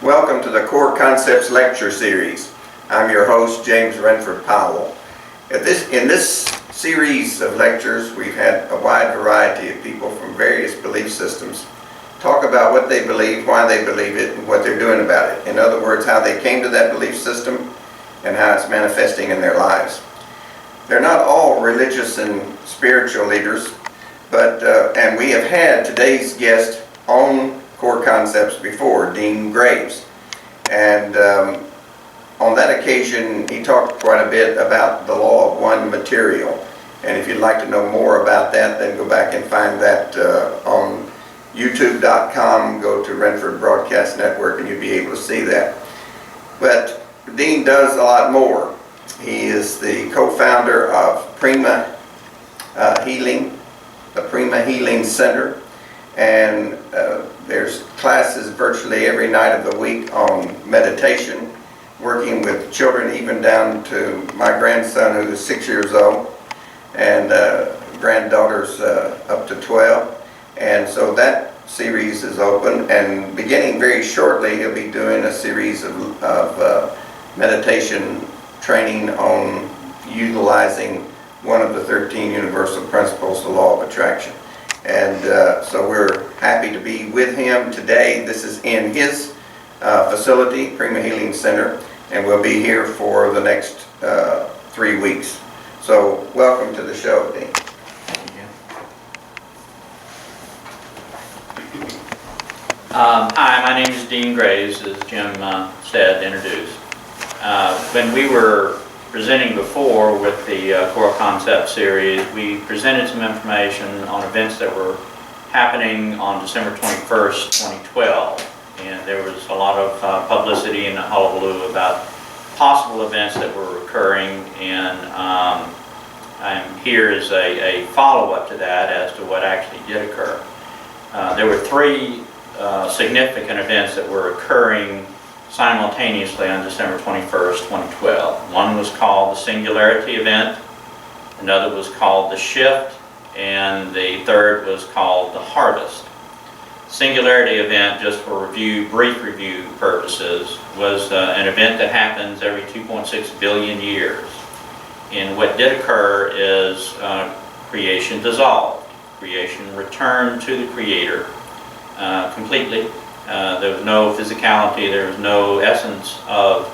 Welcome to the Core Concepts Lecture Series. I'm your host, James Renford Powell. In this series of lectures, we've had a wide variety of people from various belief systems talk about what they believe, why they believe it, and what they're doing about it. In other words, how they came to that belief system and how it's manifesting in their lives. They're not all religious and spiritual leaders, but and we have had today's guest on Core Concepts before, Dean Graves. And on that occasion, he talked quite a bit about the law of one material. And if you'd like to know more about that, then go back and find that on youtube.com, go to Renford Broadcast Network, and you'll be able to see that. But Dean does a lot more. He is the co-founder of Prema Healing, the Prema Healing Center, and there's classes virtually every night of the week on meditation, working with children even down to my grandson, who is 6 years old, and granddaughters up to 12. And so that series is open, and beginning very shortly, he'll be doing a series of meditation training on utilizing one of the 13 universal principles, the law of attraction. And so we're happy to be with him today. This is in his facility, Prema Healing Center, and we'll be here for the next 3 weeks. So welcome to the show, Dean. Hi, my name is Dean Graves, as Jim said, introduced. When we were presenting before with the Core Concept series, we presented some information on events that were happening on December 21st, 2012. And there was a lot of publicity and hullabaloo about possible events that were occurring, and I'm here as a follow-up to that as to what actually did occur. There were three significant events that were occurring simultaneously on December 21st, 2012. One was called the Singularity event, another was called the Shift, and the third was called the Harvest. Singularity event, just for brief review purposes, was an event that happens every 2.6 billion years. And what did occur is creation dissolved. Creation returned to the Creator completely. There was no physicality, there was no essence of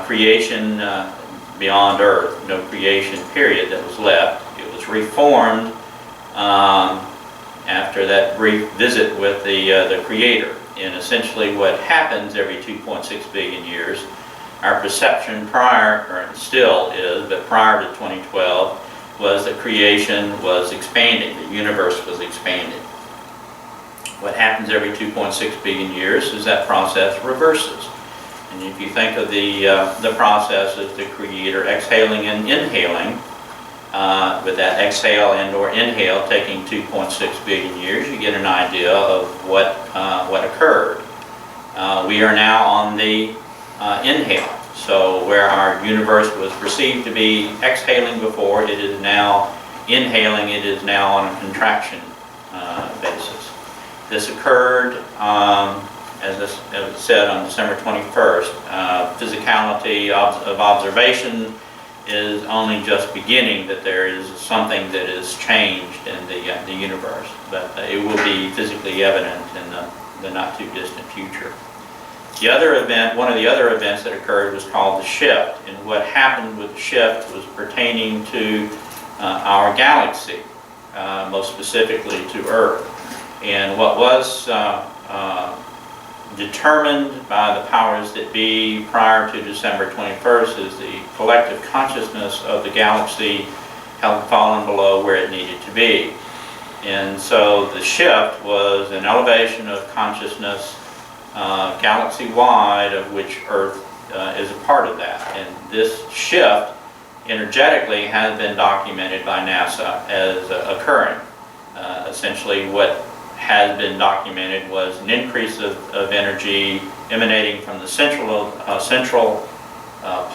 creation beyond Earth, no creation period that was left. It was reformed after that brief visit with the Creator. And essentially what happens every 2.6 billion years, our perception prior, or still is, but prior to 2012, was that creation was expanding, the universe was expanding. What happens every 2.6 billion years is that process reverses. And if you think of the process as the Creator exhaling and inhaling, with that exhale and or inhale taking 2.6 billion years, you get an idea of what occurred. We are now on the inhale. So where our universe was perceived to be exhaling before, it is now inhaling, it is now on a contraction basis. This occurred, as it said, on December 21st. Physicality of observation is only just beginning, that there is something that is changed in the universe, but it will be physically evident in the not too distant future. The other event, one of the other events that occurred, was called the Shift, and what happened with the Shift was pertaining to our galaxy, most specifically to Earth. And what was determined by the powers that be prior to December 21st is the collective consciousness of the galaxy had fallen below where it needed to be. And so the Shift was an elevation of consciousness galaxy-wide, of which Earth is a part of that. And this shift energetically has been documented by NASA as occurring. Essentially what has been documented was an increase of energy emanating from the central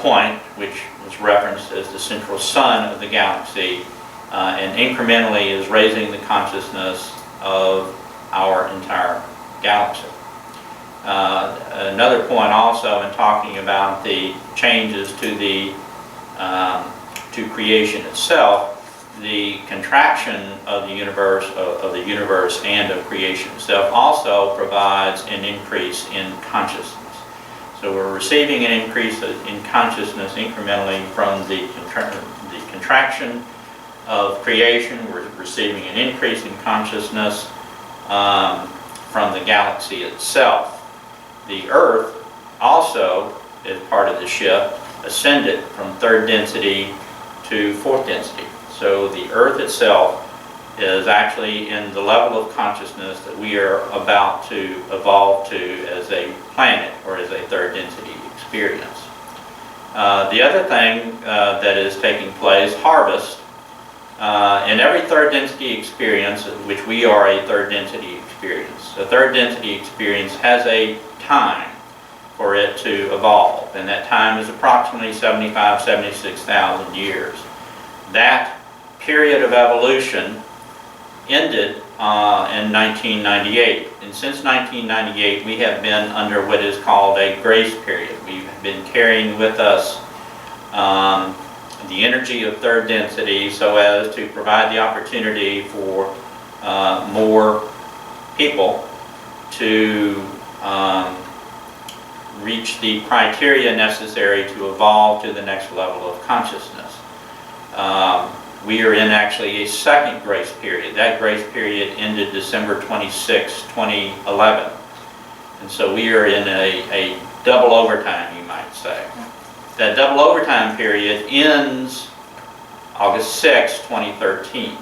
point, which was referenced as the central sun of the galaxy, and incrementally is raising the consciousness of our entire galaxy. Another point also in talking about the changes to the to creation itself, the contraction of the universe and of creation itself also provides an increase in consciousness. So we're receiving an increase in consciousness incrementally from the contraction of creation. We're receiving an increase in consciousness from the galaxy itself. The Earth also, as part of the shift, ascended from third density to fourth density. So the Earth itself is actually in the level of consciousness that we are about to evolve to as a planet or as a third density experience. The other thing that is taking place, harvest. In every third density experience, which we are a third density experience, a third density experience has a time for it to evolve, and that time is approximately 76,000 years. That period of evolution ended in 1998, and since 1998 we have been under what is called a grace period. We've been carrying with us the energy of third density so as to provide the opportunity for more people to reach the criteria necessary to evolve to the next level of consciousness. We are in actually a second grace period. That grace period ended December 26, 2011. And so we are in a double overtime, you might say. That double overtime period ends August 6, 2013.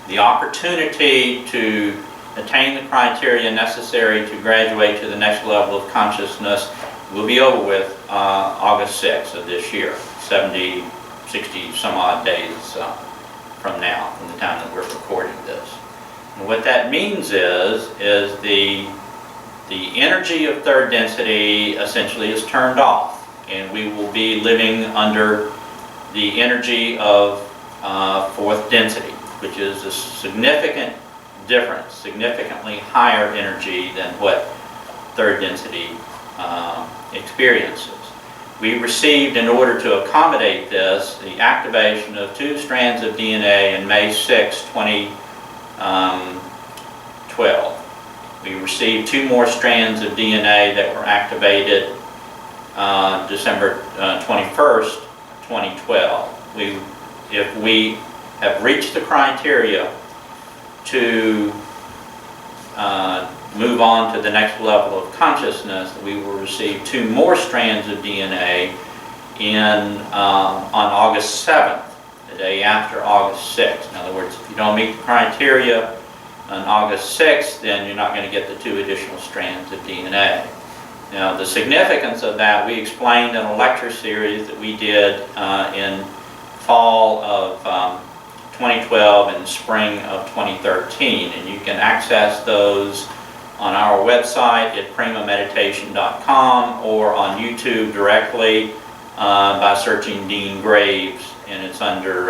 The opportunity to attain the criteria necessary to graduate to the next level of consciousness will be over with August 6 of this year, 70, 60 some odd days from now, from the time that we're recording this. And what that means is the energy of third density essentially is turned off, and we will be living under the energy of fourth density, which is a significant difference, significantly higher energy than what third density experiences. We received, in order to accommodate this, the activation of 2 strands of DNA in May 6, 2012. We received 2 more strands of DNA that were activated December 21st, 2012. If we have reached the criteria to move on to the next level of consciousness, we will receive 2 more strands of DNA on August 7th, the day after August 6th. In other words, if you don't meet the criteria on August 6th, then you're not going to get the 2 additional strands of DNA. Now, the significance of that we explained in a lecture series that we did in fall of 2012 and spring of 2013, and you can access those on our website at premameditation.com or on YouTube directly by searching Dean Graves, and it's under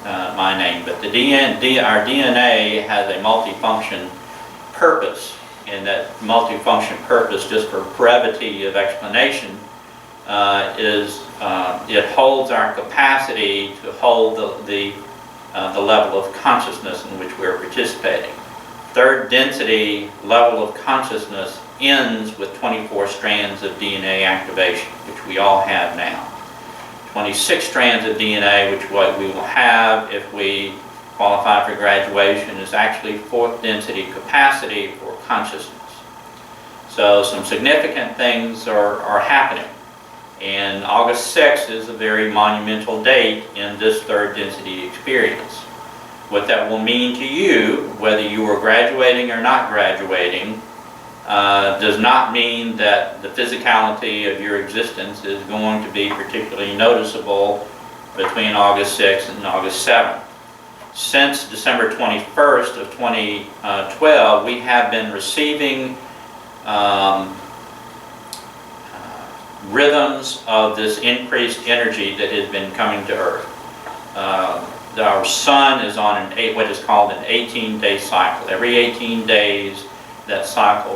my name. But our DNA has a multifunction purpose, and that multifunction purpose, just for brevity of explanation, is it holds our capacity to hold the level of consciousness in which we're participating. Third density level of consciousness ends with 24 strands of DNA activation, which we all have now. 26 strands of DNA, which what we will have if we qualify for graduation, is actually fourth density capacity for consciousness. So some significant things are happening. And August 6th is a very monumental date in this third density experience. What that will mean to you, whether you are graduating or not graduating, does not mean that the physicality of your existence is going to be particularly noticeable between August 6th and August 7th. Since December 21st of 2012, we have been receiving rhythms of this increased energy that has been coming to Earth. Our sun is on what is called an 18-day cycle. Every 18 days that cycle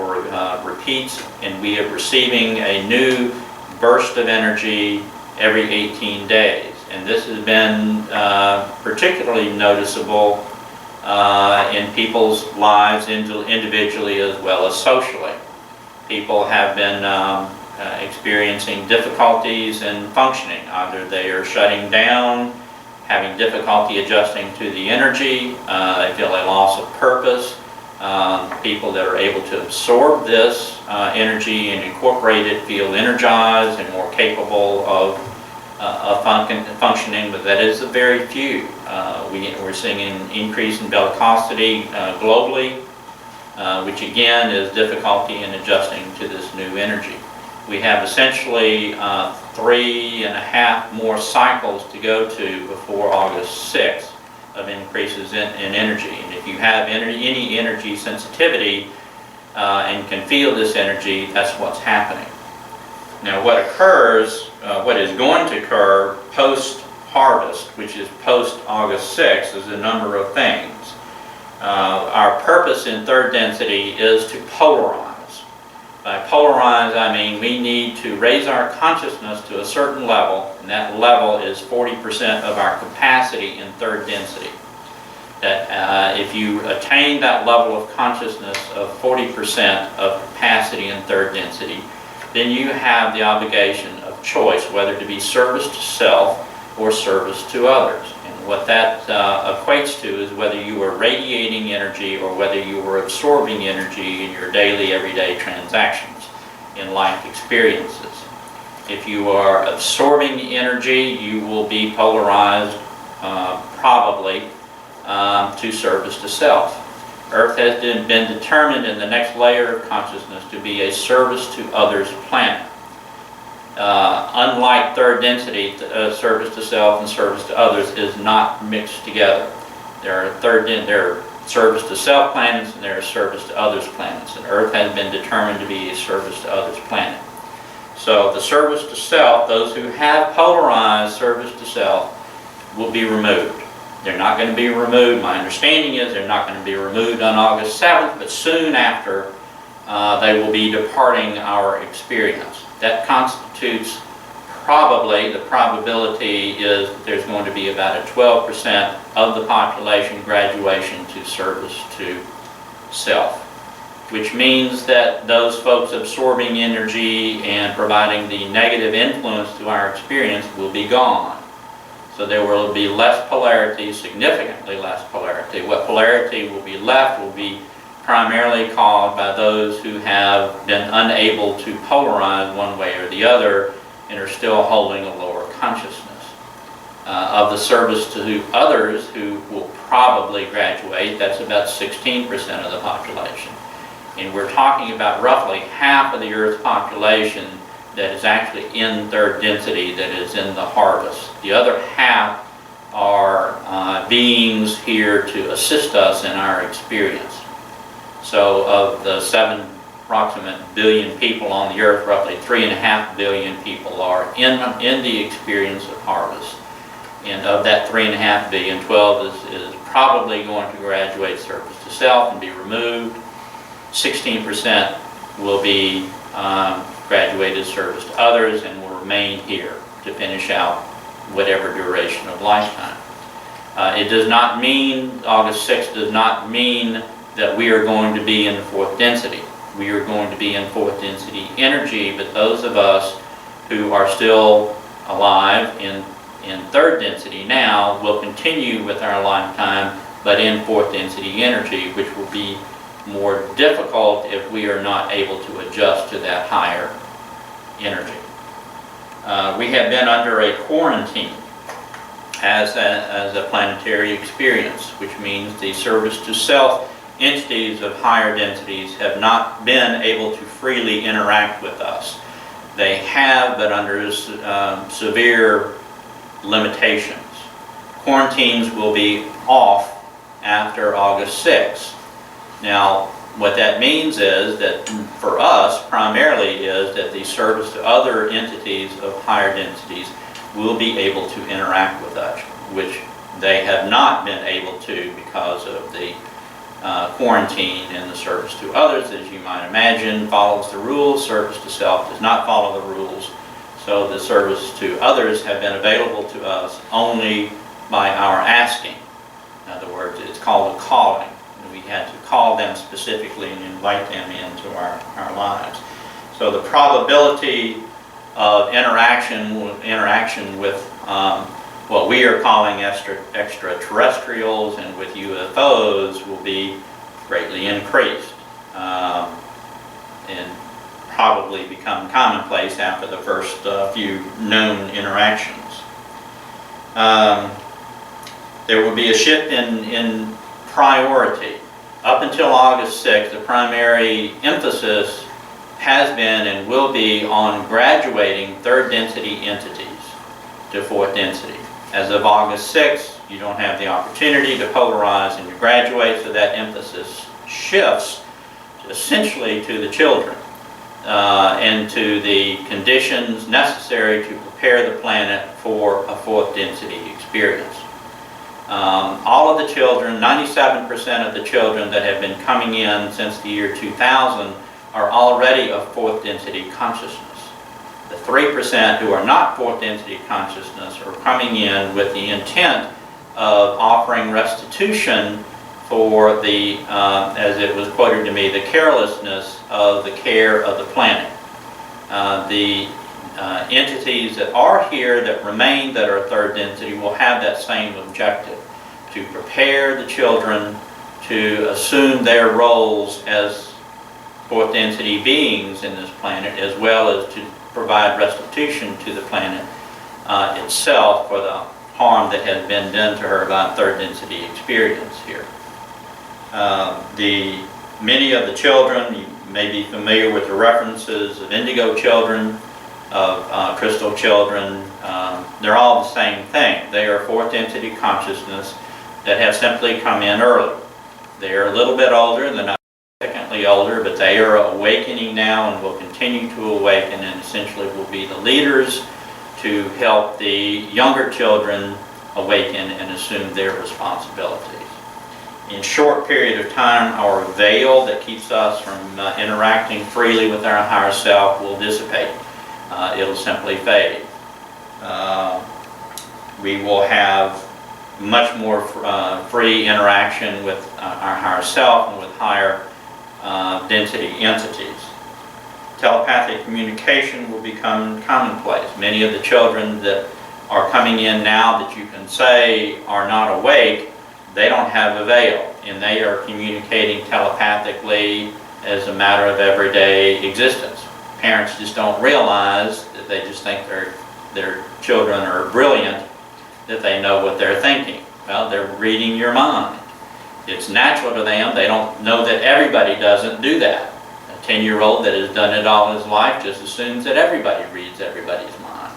repeats, and we are receiving a new burst of energy every 18 days. And this has been particularly noticeable in people's lives individually as well as socially. People have been experiencing difficulties in functioning. Either they are shutting down, having difficulty adjusting to the energy, they feel a loss of purpose. People that are able to absorb this energy and incorporate it feel energized and more capable of functioning, but that is a very few. We're seeing an increase in bellicosity globally, which again is difficulty in adjusting to this new energy. We have essentially 3.5 more cycles to go to before August 6th of increases in energy. And if you have any energy sensitivity and can feel this energy, that's what's happening. Now what occurs, what is going to occur post-harvest, which is post-August 6th, is a number of things. Our purpose in third density is to polarize. By polarize, I mean we need to raise our consciousness to a certain level, and that level is 40% of our capacity in third density. That if you attain that level of consciousness of 40% of capacity in third density, then you have the obligation of choice whether to be service to self or service to others. And what that equates to is whether you are radiating energy or whether you are absorbing energy in your daily, everyday transactions, in life experiences. If you are absorbing energy, you will be polarized probably to service to self. Earth has been determined in the next layer of consciousness to be a service to others planet. Unlike third density, service to self and service to others is not mixed together. There are service to self planets and there are service to others planets, and Earth has been determined to be a service to others planet. So the service to self, those who have polarized service to self, will be removed. They're not going to be removed. My understanding is they're not going to be removed on August 7th, but soon after they will be departing our experience. That constitutes probably, the probability is that there's going to be about a 12% of the population graduation to service to self, which means that those folks absorbing energy and providing the negative influence to our experience will be gone. So there will be less polarity, significantly less polarity. What polarity will be left will be primarily caused by those who have been unable to polarize one way or the other and are still holding a lower consciousness. Of the service to others who will probably graduate, that's about 16% of the population. And we're talking about roughly half of the Earth's population that is actually in third density, that is in the harvest. The other half are beings here to assist us in our experience. So of the 7 approximate billion people on the Earth, roughly 3.5 billion people are in the experience of harvest. And of that 3.5 billion, 12 is probably going to graduate service to self and be removed. 16% will be graduated service to others and will remain here to finish out whatever duration of lifetime. It does not mean, August 6th does not mean that we are going to be in the fourth density. We are going to be in fourth density energy, but those of us who are still alive in third density now will continue with our lifetime, but in fourth density energy, which will be more difficult if we are not able to adjust to that higher energy. We have been under a quarantine as a planetary experience, which means the service to self entities of higher densities have not been able to freely interact with us. They have, but under severe limitations. Quarantines will be off after August 6th. Now, what that means is that for us, primarily, is that the service to other entities of higher densities will be able to interact with us, which they have not been able to because of the quarantine in the service to others, as you might imagine, follows the rules. Service to self does not follow the rules. So the service to others have been available to us only by our asking. In other words, it's called a calling. We had to call them specifically and invite them into our lives. So the probability of interaction with what we are calling extraterrestrials and with UFOs will be greatly increased and probably become commonplace after the first few known interactions. There will be a shift in priority. Up until August 6th, the primary emphasis has been and will be on graduating third density entities to fourth density. As of August 6th, you don't have the opportunity to polarize and to graduate, so that emphasis shifts essentially to the children and to the conditions necessary to prepare the planet for a fourth density experience. All of the children, 97% of the children that have been coming in since the year 2000 are already of fourth density consciousness. The 3% who are not fourth density consciousness are coming in with the intent of offering restitution for the, as it was quoted to me, the carelessness of the care of the planet. The entities that are here, that remain, that are third density, will have that same objective, to prepare the children to assume their roles as fourth density beings in this planet, as well as to provide restitution to the planet itself for the harm that has been done to her by third density experience here. Many of the children, you may be familiar with the references of indigo children, of crystal children. They're all the same thing. They are fourth density consciousness that have simply come in early. They are a little bit older, they're not significantly older, but they are awakening now and will continue to awaken, and essentially will be the leaders to help the younger children awaken and assume their responsibilities. In a short period of time, our veil that keeps us from interacting freely with our higher self will dissipate. It'll simply fade. We will have much more free interaction with our higher self and with higher density entities. Telepathic communication will become commonplace. Many of the children that are coming in now that you can say are not awake, they don't have a veil, and they are communicating telepathically as a matter of everyday existence. Parents just don't realize that, they just think their children are brilliant, that they know what they're thinking. Well, they're reading your mind. It's natural to them. They don't know that everybody doesn't do that. A 10-year-old that has done it all his life just assumes that everybody reads everybody's mind.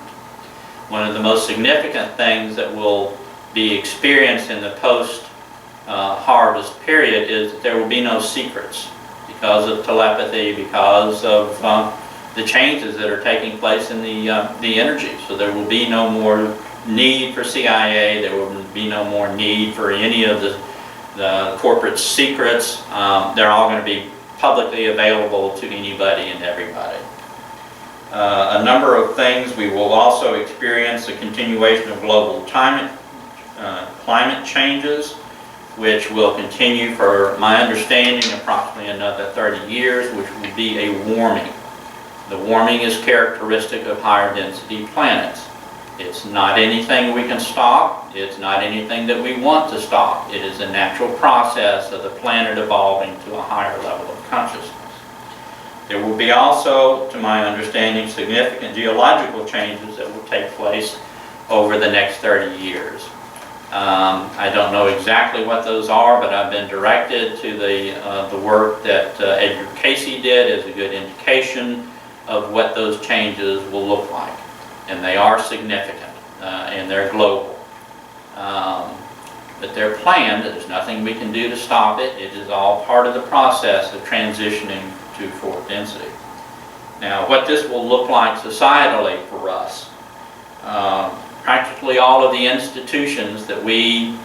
One of the most significant things that will be experienced in the post-harvest period is that there will be no secrets because of telepathy, because of the changes that are taking place in the energy. So there will be no more need for CIA, there will be no more need for any of the corporate secrets. They're all going to be publicly available to anybody and everybody. A number of things. We will also experience a continuation of global climate changes, which will continue, for my understanding, approximately another 30 years, which will be a warming. The warming is characteristic of higher density planets. It's not anything we can stop. It's not anything that we want to stop. It is a natural process of the planet evolving to a higher level of consciousness. There will be also, to my understanding, significant geological changes that will take place over the next 30 years. I don't know exactly what those are, but I've been directed to the work that Edgar Casey did as a good indication of what those changes will look like. And they are significant, and they're global. But they're planned. There's nothing we can do to stop it. It is all part of the process of transitioning to fourth density. Now, what this will look like societally for us, practically all of the institutions that we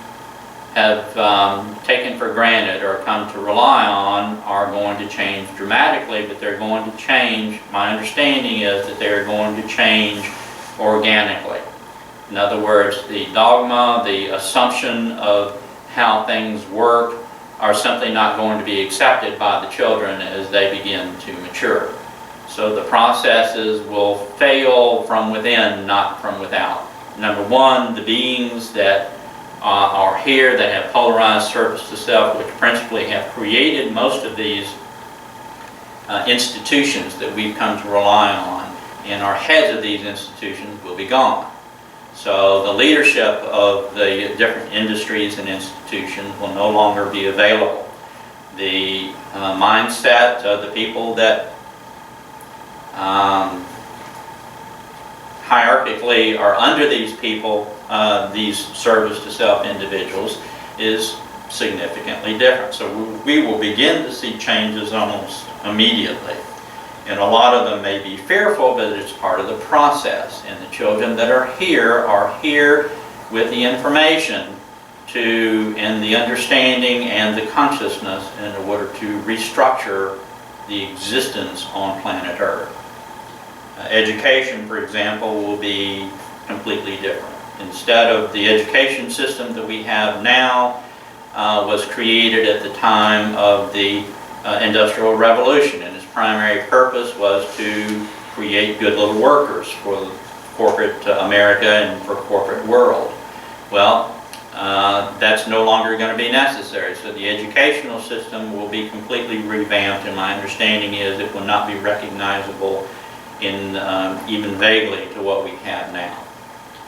have taken for granted or come to rely on are going to change dramatically, but they're going to change. My understanding is that they're going to change organically. In other words, the dogma, the assumption of how things work are simply not going to be accepted by the children as they begin to mature. So the processes will fail from within, not from without. Number one, the beings that are here that have polarized service to self, which principally have created most of these institutions that we've come to rely on, and are heads of these institutions, will be gone. So the leadership of the different industries and institutions will no longer be available. The mindset of the people that hierarchically are under these people, these service to self individuals, is significantly different. So we will begin to see changes almost immediately. And a lot of them may be fearful, but it's part of the process. And the children that are here with the information and the understanding and the consciousness in order to restructure the existence on planet Earth. Education, for example, will be completely different. Instead of the education system that we have now was created at the time of the Industrial Revolution, and its primary purpose was to create good little workers for corporate America and for corporate world. Well, that's no longer going to be necessary. So the educational system will be completely revamped, and my understanding is it will not be recognizable in even vaguely to what we have now,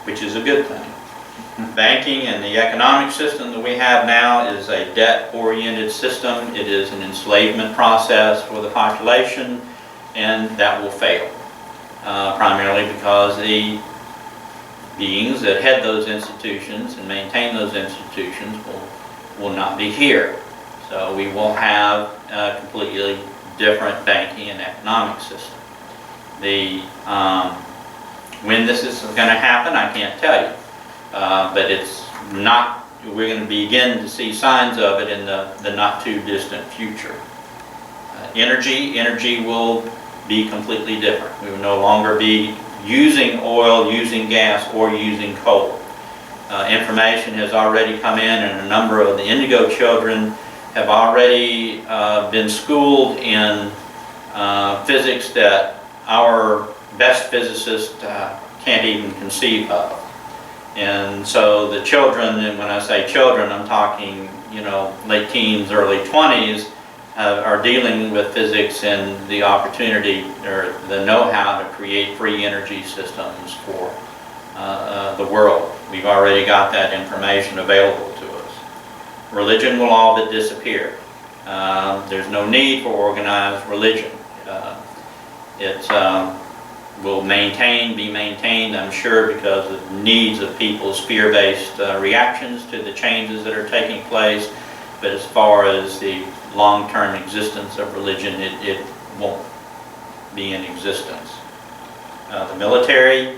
which is a good thing. Banking and the economic system that we have now is a debt-oriented system. It is an enslavement process for the population, and that will fail, primarily because the beings that head those institutions and maintain those institutions will not be here. So we will have a completely different banking and economic system. When this is going to happen, I can't tell you. But it's not, we're going to begin to see signs of it in the not too distant future. Energy will be completely different. We will no longer be using oil, using gas, or using coal. Information has already come in, and a number of the indigo children have already been schooled in physics that our best physicists can't even conceive of. And so the children, and when I say children, I'm talking, late teens, early 20s, are dealing with physics and the opportunity or the know-how to create free energy systems for the world. We've already got that information available to us. Religion will all but disappear. There's no need for organized religion. It will be maintained, I'm sure, because of the needs of people's fear-based reactions to the changes that are taking place. But as far as the long-term existence of religion, it won't be in existence. The military,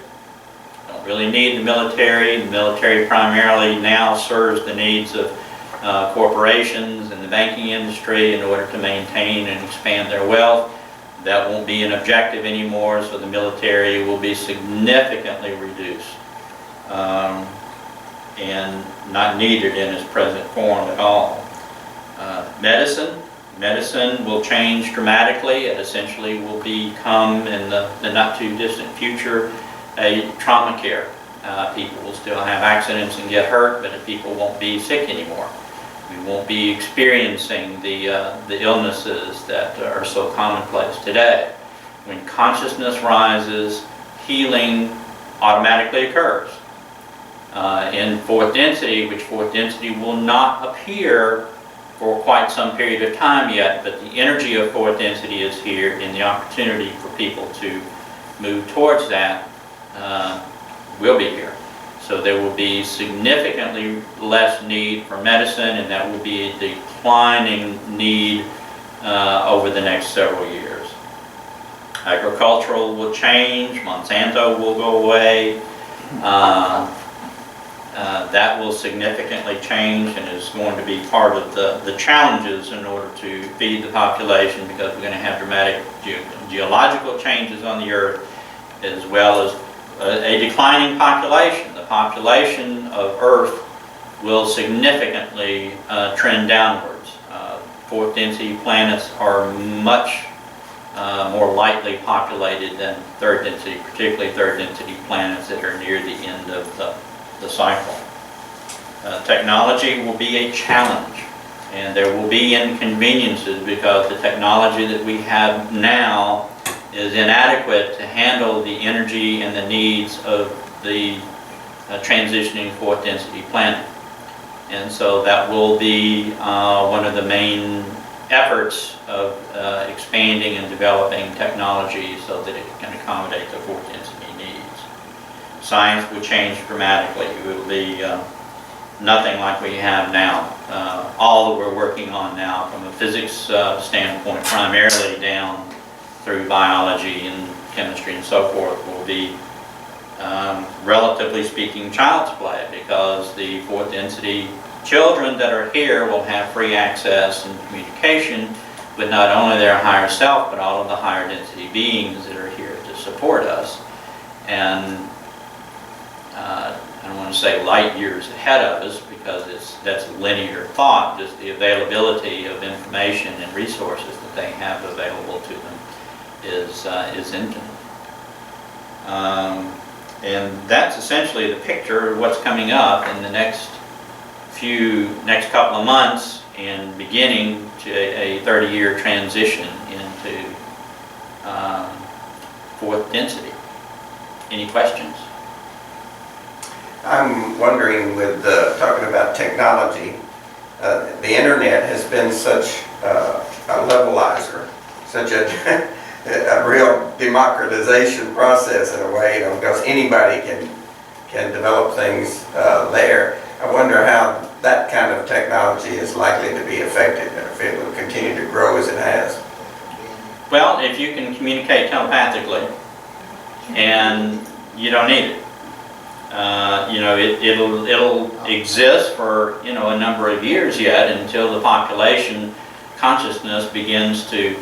don't really need the military. The military primarily now serves the needs of corporations and the banking industry in order to maintain and expand their wealth. That won't be an objective anymore, so the military will be significantly reduced and not needed in its present form at all. Medicine will change dramatically. It essentially will become, in the not too distant future, a trauma care. People will still have accidents and get hurt, but people won't be sick anymore. We won't be experiencing the illnesses that are so commonplace today. When consciousness rises, healing automatically occurs. In fourth density, which fourth density will not appear for quite some period of time yet, but the energy of fourth density is here, and the opportunity for people to move towards that will be here. So there will be significantly less need for medicine, and that will be a declining need over the next several years. Agricultural will change, Monsanto will go away. that will significantly change and is going to be part of the challenges in order to feed the population, because we're going to have dramatic geological changes on the Earth, as well as a declining population. The population of Earth will significantly trend downwards. Fourth density planets are much more lightly populated than third density, particularly third density planets that are near the end of the cycle. Technology will be a challenge, and there will be inconveniences because the technology that we have now is inadequate to handle the energy and the needs of the transitioning fourth density planet. And so that will be one of the main efforts of expanding and developing technology so that it can accommodate the fourth density needs. Science will change dramatically. It will be nothing like we have now. All that we're working on now from a physics standpoint, primarily down through biology and chemistry and so forth, will be relatively speaking child's play, because the fourth density children that are here will have free access and communication with not only their higher self, but all of the higher density beings that are here to support us. And I don't want to say light years ahead of us, because that's a linear thought. Just the availability of information and resources that they have available to them is infinite. And that's essentially the picture of what's coming up in the next couple of months, and beginning to a 30-year transition into fourth density. Any questions? I'm wondering, with talking about technology, the internet has been such a levelizer, such a real democratization process in a way, because anybody can develop things there. I wonder how that kind of technology is likely to be affected, and if it will continue to grow as it has. Well, if you can communicate telepathically, and you don't need it. It'll exist for a number of years yet, until the population consciousness begins to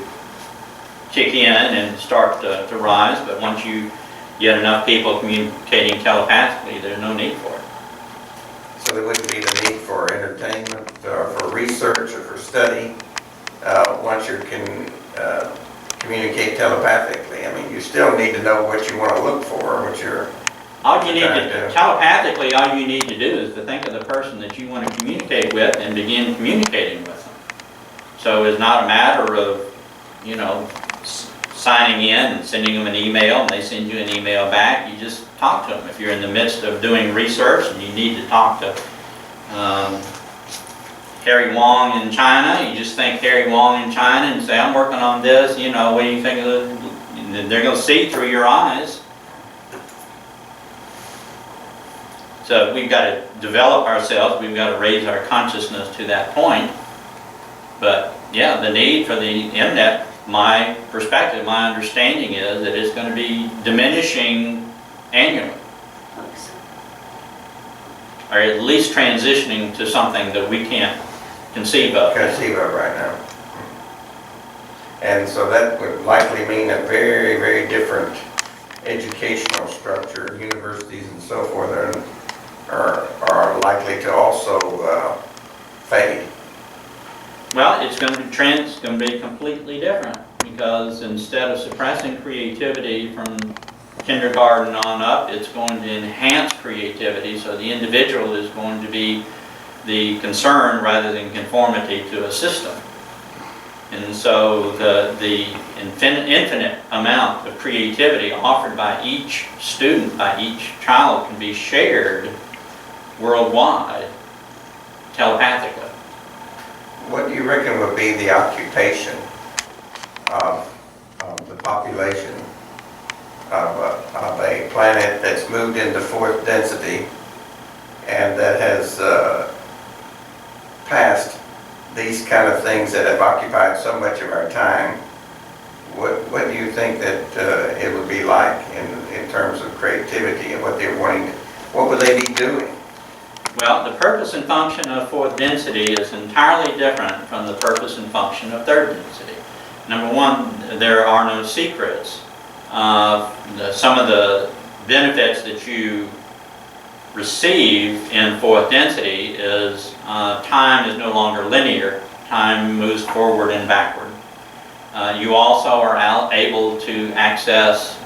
kick in and start to rise. But once you get enough people communicating telepathically, there's no need for it. So there wouldn't be the need for entertainment or for research or for study once you can communicate telepathically. I mean, you still need to know what you want to look for, what you're telepathically, all you need to do is to think of the person that you want to communicate with and begin communicating with them. So it's not a matter of, signing in and sending them an email and they send you an email back. You just talk to them. If you're in the midst of doing research and you need to talk to Harry Wong in China, you just think Harry Wong in China and say, I'm working on this, what do you think of it? They're going to see through your eyes. So we've got to develop ourselves, we've got to raise our consciousness to that point. But yeah, the need for the internet, my perspective, my understanding is that it's going to be diminishing annually. Or at least transitioning to something that we can't conceive of. Right now. And so that would likely mean a very, very different educational structure. Universities and so forth are likely to also fade. Well, it's going to be completely different, because instead of suppressing creativity from kindergarten on up, it's going to enhance creativity. So the individual is going to be the concern rather than conformity to a system. And so the infinite amount of creativity offered by each student, by each child, can be shared worldwide telepathically. What do you reckon would be the occupation of the population of a planet that's moved into fourth density and that has passed these kind of things that have occupied so much of our time? What do you think that it would be like in terms of creativity and what they're wanting? What would they be doing? Well, the purpose and function of fourth density is entirely different from the purpose and function of third density. Number one, there are no secrets. Some of the benefits that you receive in fourth density is time is no longer linear. Time moves forward and backward. You also are able to access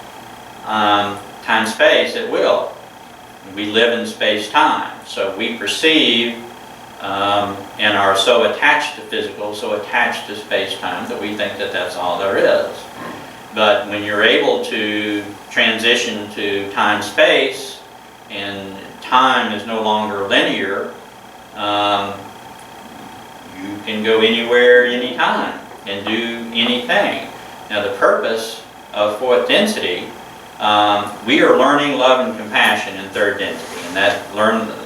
time-space at will. We live in space-time, so we perceive and are so attached to physical, so attached to space-time that we think that that's all there is. But when you're able to transition to time-space and time is no longer linear, you can go anywhere, anytime, and do anything. Now the purpose of fourth density, we are learning love and compassion in third density, and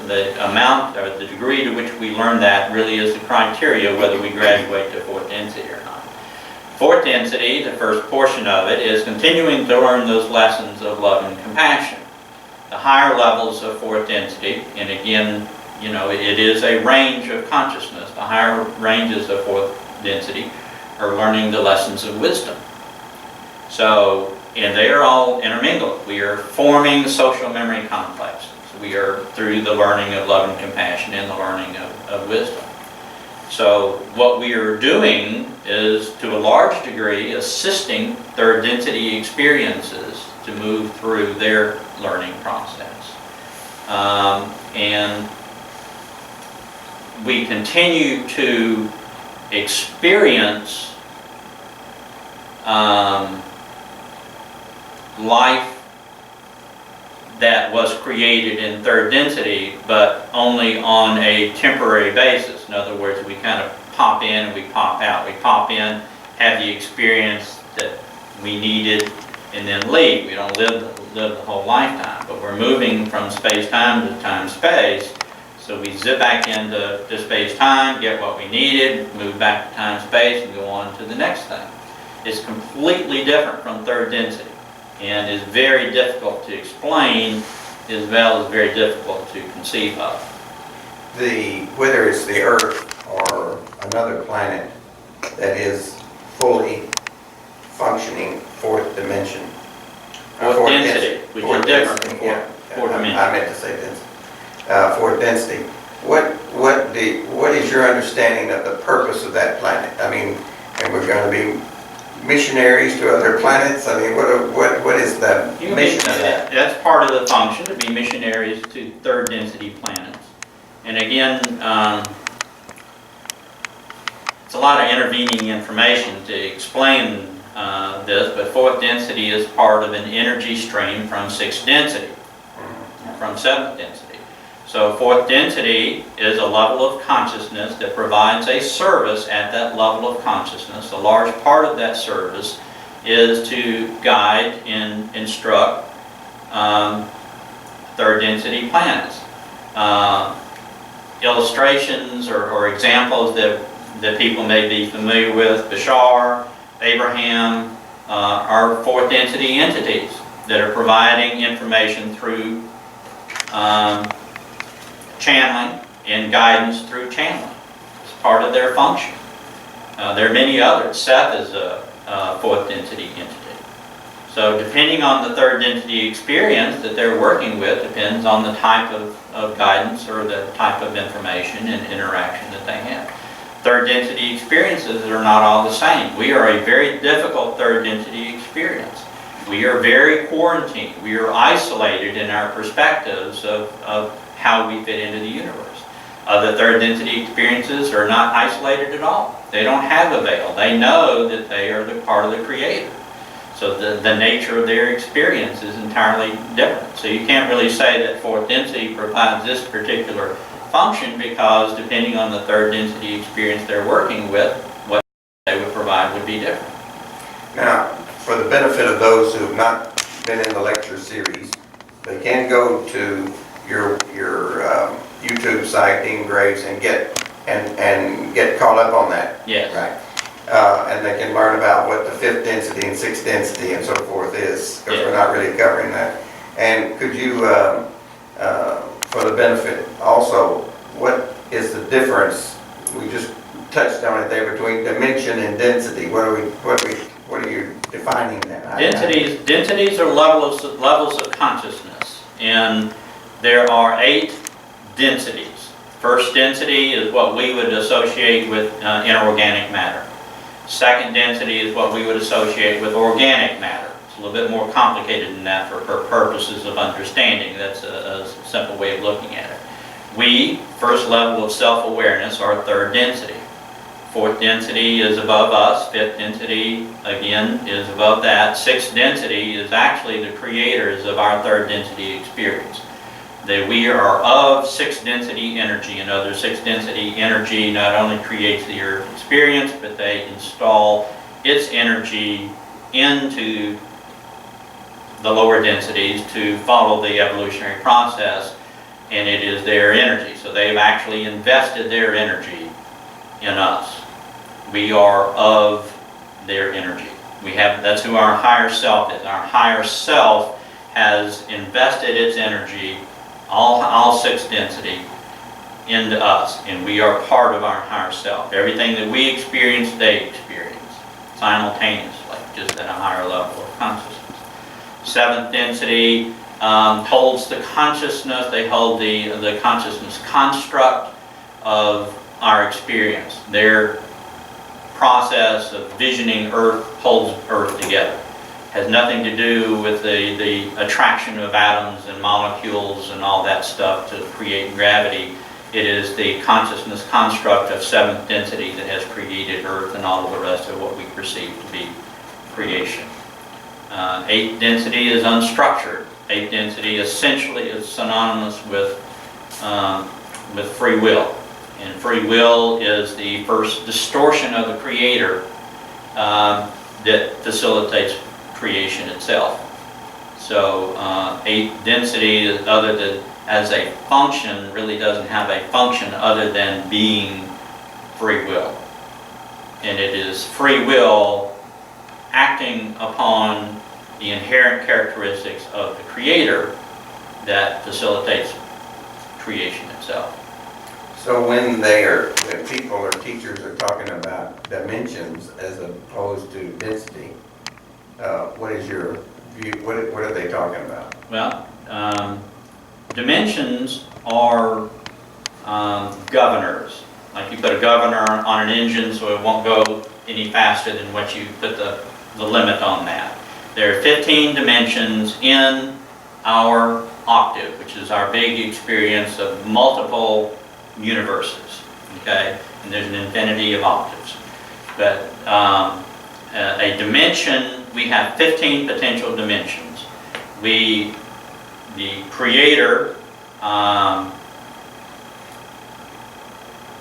the amount or the degree to which we learn that really is the criteria whether we graduate to fourth density or not. Fourth density, the first portion of it, is continuing to learn those lessons of love and compassion. The higher levels of fourth density, and again, you know, it is a range of consciousness. The higher ranges of fourth density are learning the lessons of wisdom. So, and they are all intermingled. We are forming social memory complexes. We are through the learning of love and compassion and the learning of wisdom. So what we are doing is, to a large degree, assisting third density experiences to move through their learning process. And we continue to experience life that was created in third density, but only on a temporary basis. In other words, we kind of pop in and we pop out. We pop in, have the experience that we needed, and then leave. We don't live the whole lifetime, but we're moving from space-time to time-space. So we zip back into space-time, get what we needed, move back to time-space, and go on to the next thing. It's completely different from third density, and is very difficult to explain, as well as very difficult to conceive of. Whether it's the Earth or another planet that is fully functioning fourth dimension. Fourth density, which is different from fourth dimension. I meant to say density. Fourth density. What is your understanding of the purpose of that planet? I mean, and we're going to be missionaries to other planets? I mean, what is the mission of that? That's part of the function, to be missionaries to third density planets. And again, it's a lot of intervening information to explain this, but fourth density is part of an energy stream from sixth density, from seventh density. So fourth density is a level of consciousness that provides a service at that level of consciousness. A large part of that service is to guide and instruct third density planets. Illustrations or examples that people may be familiar with, Bashar, Abraham, are fourth density entities that are providing information through channeling and guidance through channeling. It's part of their function. There are many others. Seth is a fourth density entity. So depending on the third density experience that they're working with depends on the type of guidance or the type of information and interaction that they have. Third density experiences are not all the same. We are a very difficult third density experience. We are very quarantined. We are isolated in our perspectives of how we fit into the universe. Other third density experiences are not isolated at all. They don't have a veil. They know that they are the part of the Creator. So the nature of their experience is entirely different. So you can't really say that fourth density provides this particular function, because depending on the third density experience they're working with, what they would provide would be different. Now, for the benefit of those who have not been in the lecture series, they can go to your YouTube site, Dean Graves, and get caught up on that. Yes. Right. And they can learn about what the fifth density and sixth density and so forth is, because we're not really covering that. And could you, for the benefit, also, what is the difference? We just touched on it there between dimension and density. What are you defining that? Densities are levels of consciousness, and there are 8 densities. First density is what we would associate with inorganic matter. Second density is what we would associate with organic matter. It's a little bit more complicated than that for purposes of understanding. That's a simple way of looking at it. We, first level of self-awareness, are third density. Fourth density is above us. Fifth density, again, is above that. Sixth density is actually the creators of our third density experience. That we are of sixth density energy, and other sixth density energy not only creates the earth experience, but they install its energy into the lower densities to follow the evolutionary process, and it is their energy. So they've actually invested their energy in us. We are of their energy. That's who our higher self is. Our higher self has invested its energy, all sixth density, into us, and we are part of our higher self. Everything that we experience, they experience simultaneously, just at a higher level of consciousness. Seventh density holds the consciousness. They hold the consciousness construct of our experience. Their process of visioning Earth holds Earth together. Has nothing to do with the attraction of atoms and molecules and all that stuff to create gravity. It is the consciousness construct of seventh density that has created Earth and all of the rest of what we perceive to be creation. Eighth density is unstructured. Eighth density essentially is synonymous with free will. And free will is the first distortion of the creator that facilitates creation itself. So eighth density, other than as a function, really doesn't have a function other than being free will. And it is free will acting upon the inherent characteristics of the creator that facilitates creation itself. So when people or teachers are talking about dimensions as opposed to density, what is your view? What are they talking about? Well, dimensions are governors. Like you put a governor on an engine so it won't go any faster than what you put the limit on that. There are 15 dimensions in our octave, which is our big experience of multiple universes, okay? And there's an infinity of octaves. But a dimension, we have 15 potential dimensions. The creator,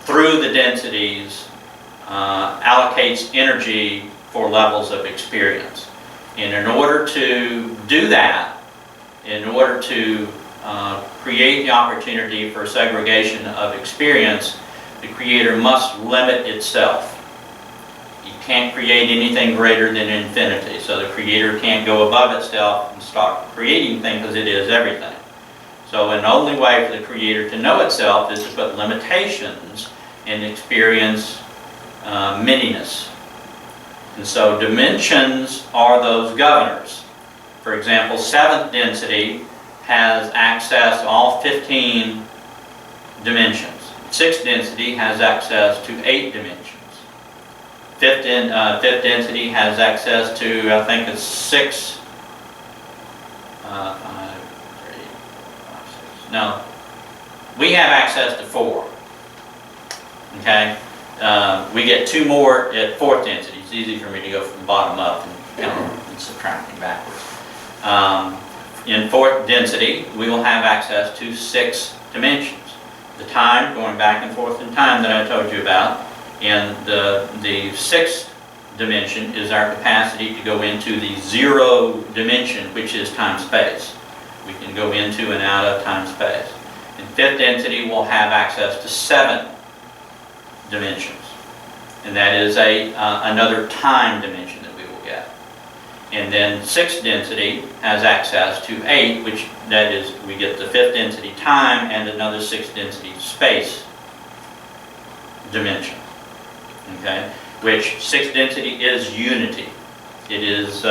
through the densities, allocates energy for levels of experience. And in order to do that, in order to create the opportunity for segregation of experience, the creator must limit itself. You can't create anything greater than infinity, so the creator can't go above itself and start creating things because it is everything. So the only way for the creator to know itself is to put limitations and experience mineness. And so dimensions are those governors. For example, seventh density has access to all 15 dimensions. Sixth density has access to 8 dimensions. Fifth density has access to, I think it's 6. 5, 3, 5, 6. No, we have access to 4. Okay, we get 2 more at fourth density. It's easy for me to go from bottom up and count and subtracting backwards. In fourth density, we will have access to 6 dimensions. The time, going back and forth in time that I told you about, and the 6th dimension is our capacity to go into the 0 dimension, which is time-space. We can go into and out of time-space. In fifth density, we'll have access to 7 dimensions, and that is another time dimension that we will get. And then 6th density has access to 8, which that is, we get the 5th density time and another 6th density space dimension. Okay? Which 6th density is unity. It is,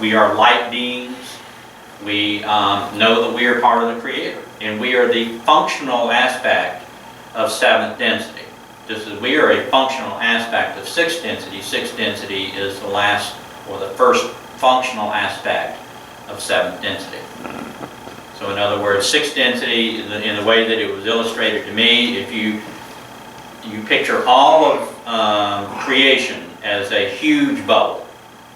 we are light beings. We know that we are part of the Creator. And we are the functional aspect of 7th density. Just as we are a functional aspect of 6th density, 6th density is the last or the first functional aspect of 7th density. So in other words, 6th density, in the way that it was illustrated to me, if you picture all of creation as a huge bubble,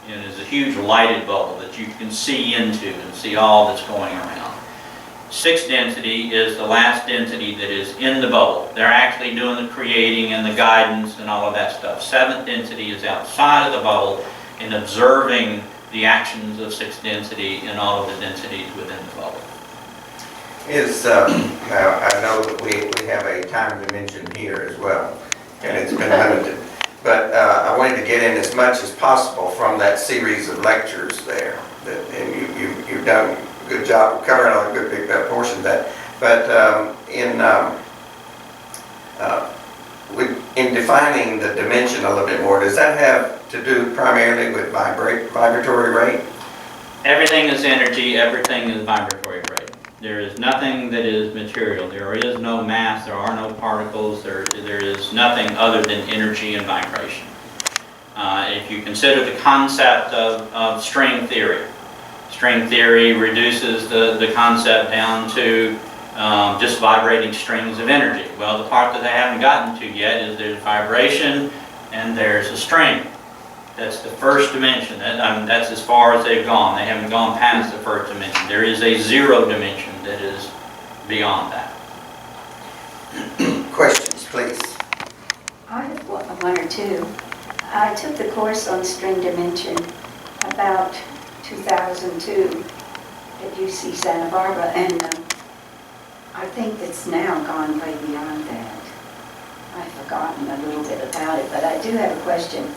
and as a huge lighted bubble that you can see into and see all that's going around. 6th density is the last density that is in the bubble. They're actually doing the creating and the guidance and all of that stuff. 7th density is outside of the bubble and observing the actions of 6th density and all of the densities within the bubble. I know that we have a time dimension here as well, and it's been limited. But I wanted to get in as much as possible from that series of lectures there. And you've done a good job of covering a good big portion of that. But in defining the dimension a little bit more, does that have to do primarily with vibratory rate? Everything is energy, everything is vibratory rate. There is nothing that is material. There is no mass, there are no particles, there is nothing other than energy and vibration. If you consider the concept of string theory reduces the concept down to just vibrating strings of energy. Well, the part that they haven't gotten to yet is there's vibration and there's a string. That's the first dimension. That's as far as they've gone. They haven't gone past the first dimension. There is a 0 dimension that is beyond that. Questions, please. I have one or two. I took the course on string dimension about 2002 at UC Santa Barbara, and I think it's now gone way beyond that. I've forgotten a little bit about it, but I do have a question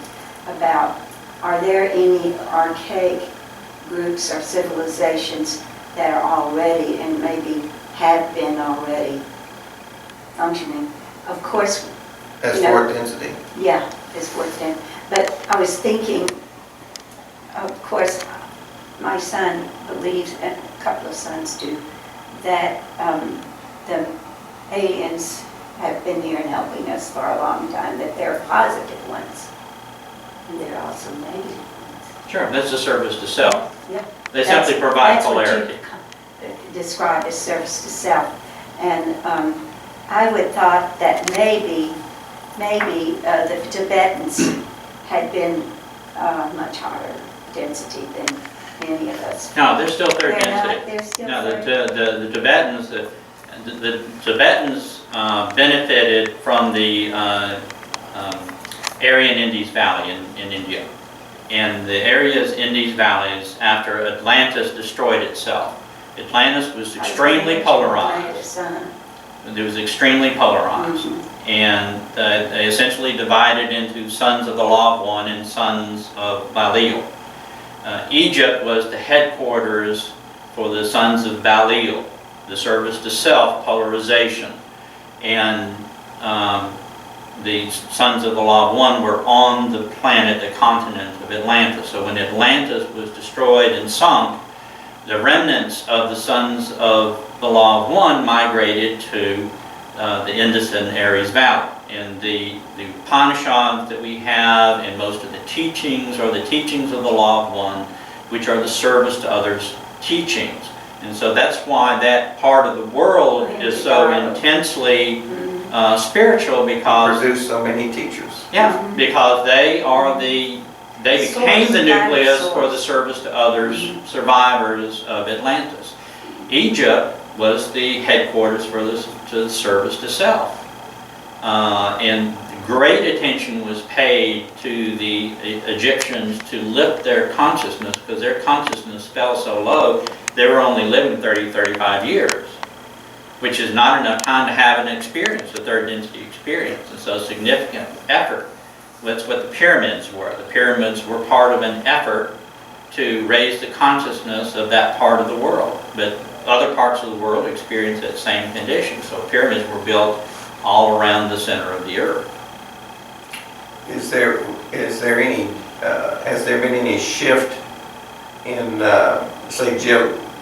about, are there any archaic groups or civilizations that are already and maybe have been already functioning? Of course, As 4th density? yeah, as 4th density. But I was thinking, of course, my son believes, and a couple of sons do, that the aliens have been here and helping us for a long time, that they're positive ones. And there are also negative ones. Sure, that's a service to self. Yeah. They simply provide polarity. That's what you describe as service to self. And I would thought that maybe the Tibetans had been much higher density than any of us. No, they're still 3rd density. They're still No, third. the Tibetans, the Tibetans benefited from the Aryan Indus Valley in India. And the areas in these valleys, after Atlantis destroyed itself, Atlantis was extremely polarized. It was extremely polarized. Mm-hmm. And they essentially divided into sons of the Law of One and sons of Belial. Egypt was the headquarters for the sons of Belial, the service to self polarization. And the sons of the Law of One were on the planet, the continent of Atlantis. So when Atlantis was destroyed and sunk, the remnants of the sons of the Law of One migrated to the Indus and Aries Valley. And the Upanishads that we have and most of the teachings are the teachings of the Law of One, which are the service to others teachings. And so that's why that part of the world is so intensely spiritual, because Produce so many teachers. yeah, because they became the nucleus for the service to others, survivors of Atlantis. Egypt was the headquarters for the service to self. And great attention was paid to the Egyptians to lift their consciousness, because their consciousness fell so low, they were only living 30, 35 years, which is not enough time to have an experience, a 3rd density experience. And so significant effort That's what the pyramids were. The pyramids were part of an effort to raise the consciousness of that part of the world. But other parts of the world experienced that same condition. So pyramids were built all around the center of the earth. Is there any has there been any shift in say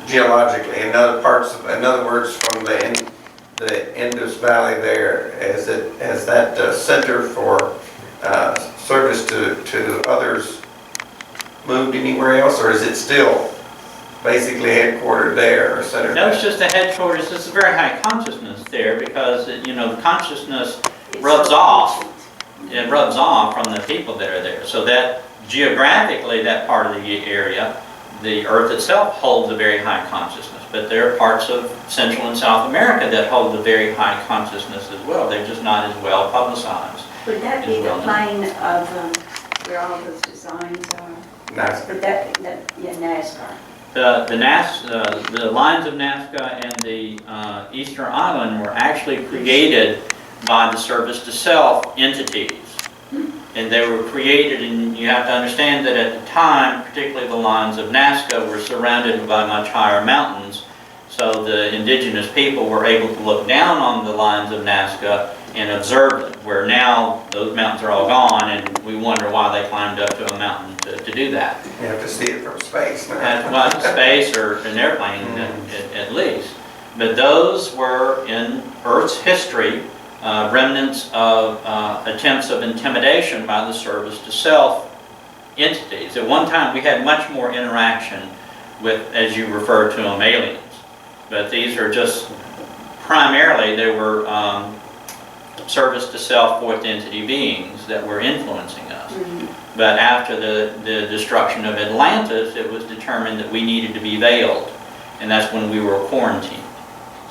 geologically in other parts of, in other words, from the Indus Valley there, has that center for service to others moved anywhere else, or is it still basically headquartered there or centered No, there? it's just the headquarters. It's a very high consciousness there because, you know, the consciousness It's rubs so off. ancient. It rubs off from the people that are there. So that geographically, that part of the area, the earth itself holds a very high consciousness. But there are parts of Central and South America that hold a very high consciousness as well. They're just not as well publicized. Would that be As the well. plane of where all those designs are? Nice. Would that, yeah, NASCAR? The lines of Nazca and the Eastern Island were actually created by the service to self entities. And they were created, and you have to understand that at the time, particularly the lines of Nazca were surrounded by much higher mountains. So the indigenous people were able to look down on the lines of Nazca and observe them, where now those mountains are all gone, and we wonder why they climbed up to a mountain to do that. You have to see it from space. Well, space or an airplane at least. But those were in Earth's history remnants of attempts of intimidation by the service to self entities. At one time we had much more interaction with, as you refer to them, aliens. But these are just, primarily they were service to self fourth entity beings that were influencing us. Mm-hmm. But after the destruction of Atlantis, it was determined that we needed to be veiled. And that's when we were quarantined.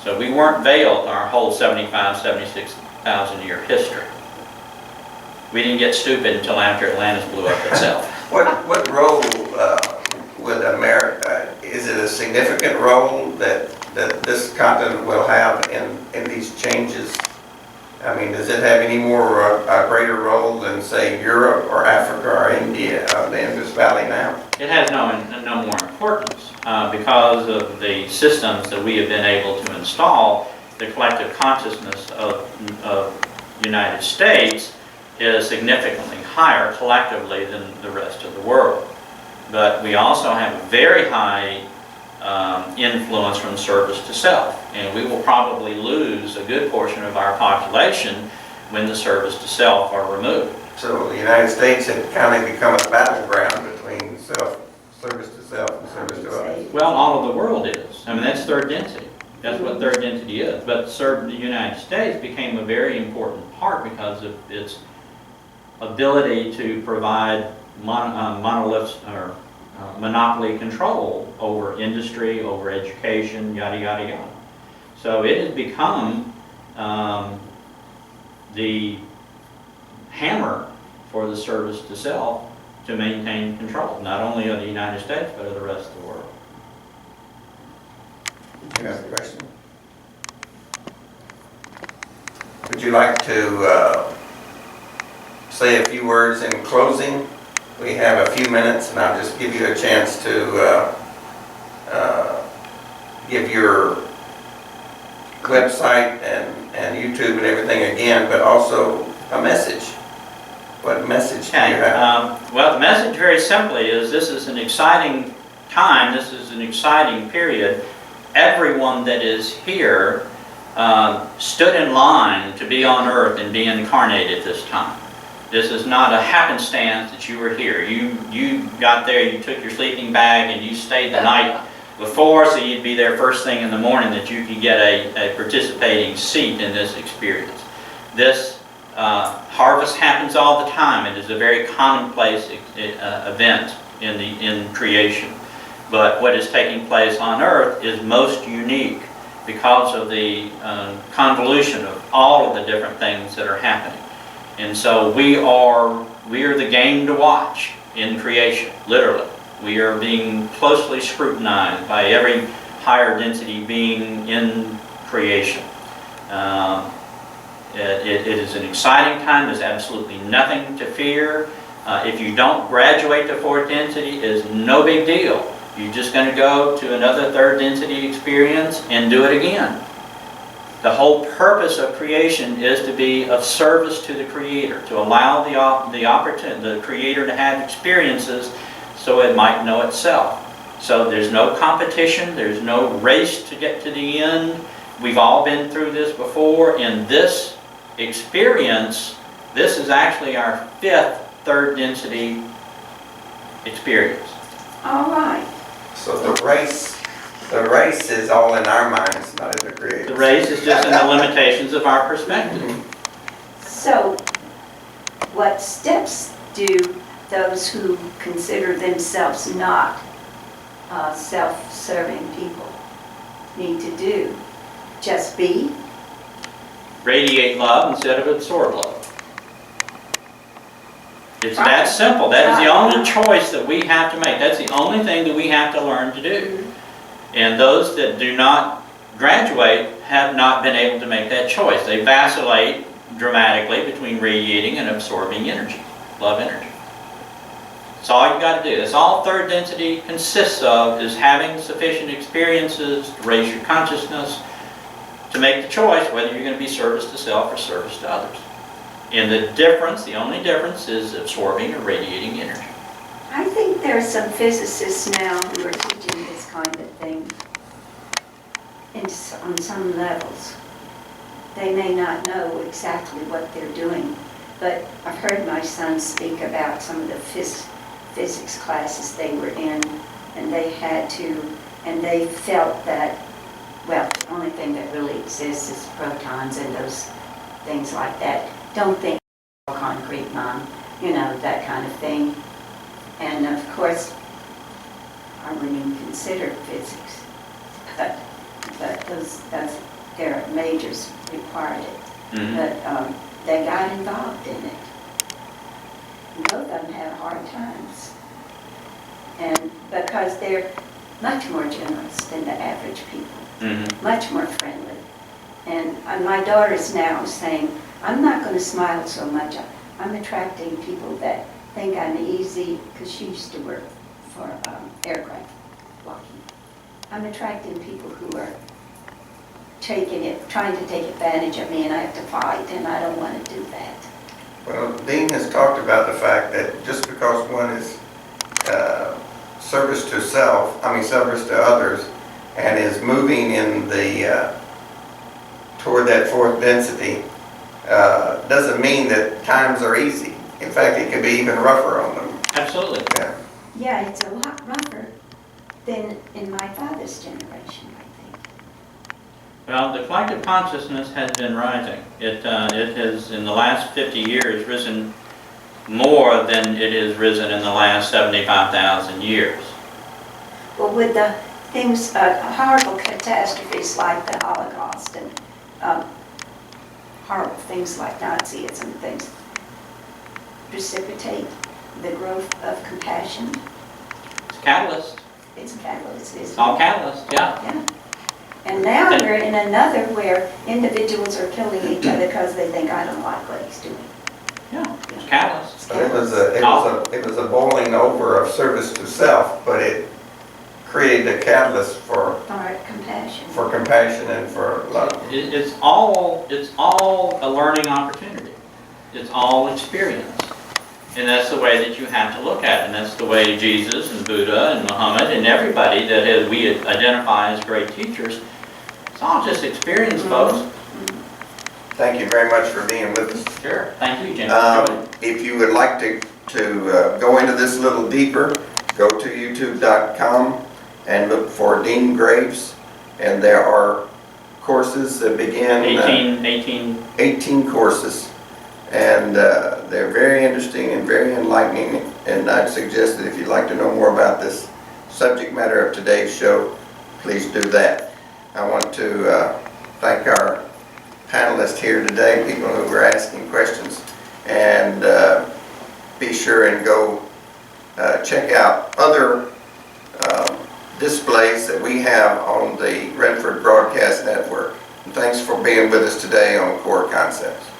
So we weren't veiled our whole 76,000 year history. We didn't get stupid until after Atlantis blew up itself. What role would America, is it a significant role that this continent will have in these changes? I mean, does it have any more, a greater role than, say, Europe or Africa or India, the Indus Valley now? It has no more importance because of the systems that we have been able to install. The collective consciousness of the United States is significantly higher collectively than the rest of the world. But we also have a very high influence from service to self, and we will probably lose a good portion of our population when the service to self are removed. So the United States had kind of become a battleground between service to self and service to others. Well, all of the world is. I mean, that's third density. That's what third density is. But the United States became a very important part because of its ability to provide monoliths or monopoly control over industry, over education, yada, yada, yada. So it has become the hammer for the service to self to maintain control, not only of the United States, but of the rest of the world. You have a question? Would you like to say a few words in closing? We have a few minutes, and I'll just give you a chance to give your website and YouTube and everything again, but also a message. What message do you have? Well, the message very simply is this is an exciting time, this is an exciting period. Everyone that is here stood in line to be on earth and be incarnated this time. This is not a happenstance that you were here. You got there, you took your sleeping bag, and you stayed the night before, so you'd be there first thing in the morning that you could get a participating seat in this experience. This harvest happens all the time. It is a very commonplace event in creation. But what is taking place on earth is most unique because of the convolution of all of the different things that are happening. And so we are the game to watch in creation, literally. We are being closely scrutinized by every higher density being in creation. It is an exciting time. There's absolutely nothing to fear. If you don't graduate to fourth density, it is no big deal. You're just going to go to another third density experience and do it again. The whole purpose of creation is to be of service to the Creator, to allow the Creator to have experiences so it might know itself. So there's no competition, there's no race to get to the end. We've all been through this before. In this experience, this is actually our fifth third density experience. All right. So the race is all in our minds, not in the Creator's. The race is just in the limitations of our perspective. So, what steps do those who consider themselves not self-serving people need to do? Just be? Radiate love instead of absorb love. It's that simple. That is the only choice that we have to make. That's the only thing that we have to learn to do. And those that do not graduate have not been able to make that choice. They vacillate dramatically between radiating and absorbing energy, love energy. That's all you got to do. That's all third density consists of, is having sufficient experiences to raise your consciousness to make the choice whether you're going to be service to self or service to others. And the difference, the only difference, is absorbing or radiating energy. I think there are some physicists now who are teaching this kind of thing on some levels. They may not know exactly what they're doing, but I've heard my son speak about some of the physics classes they were in, and they had to, and they felt that, well, the only thing that really exists is protons and those things like that. Don't think concrete, Mom, you know, that kind of thing. And of course, I wouldn't even consider physics, but their majors required it. Mm-hmm. But they got involved in it. And both of them had hard times. And because they're much more generous than the average people, Mm-hmm. much more friendly. And my daughter's now saying, I'm not going to smile so much. I'm attracting people that think I'm easy, because she used to work for aircraft blocking. I'm attracting people who are trying to take advantage of me, and I have to fight, and I don't want to do that. Well, Dean has talked about the fact that just because one is service to service to others, and is moving in the toward that fourth density, doesn't mean that times are easy. In fact, it can be even rougher on them. Absolutely. Yeah. Yeah, it's a lot rougher than in my father's generation, I think. Well, the collective consciousness has been rising. It has, in the last 50 years, risen more than it has risen in the last 75,000 years. Well, with the things, horrible catastrophes like the Holocaust and horrible things like Nazism and things, precipitate the growth of compassion. It's a catalyst. It's a catalyst, isn't it? It's all catalyst, yeah. Yeah. And now we're in another where individuals are killing each other because they think, I don't like what he's doing. Yeah, it's a catalyst. But it was a boiling over of service to self, but it created a catalyst for compassion and for love. It's all a learning opportunity. It's all experience. And that's the way that you have to look at it. And that's the way Jesus and Buddha and Muhammad and everybody that we identify as great teachers, it's all just experience, folks. Thank you very much for being with us. Sure. Thank you, Jim. If you would like to go into this a little deeper, go to youtube.com and look for Dean Graves. And there are courses that begin 18 courses. And they're very interesting and very enlightening. And I'd suggest that if you'd like to know more about this subject matter of today's show, please do that. I want to thank our panelists here today, people who were asking questions. And be sure and go check out other displays that we have on the Renford Broadcast Network. Thanks for being with us today on Core Concepts.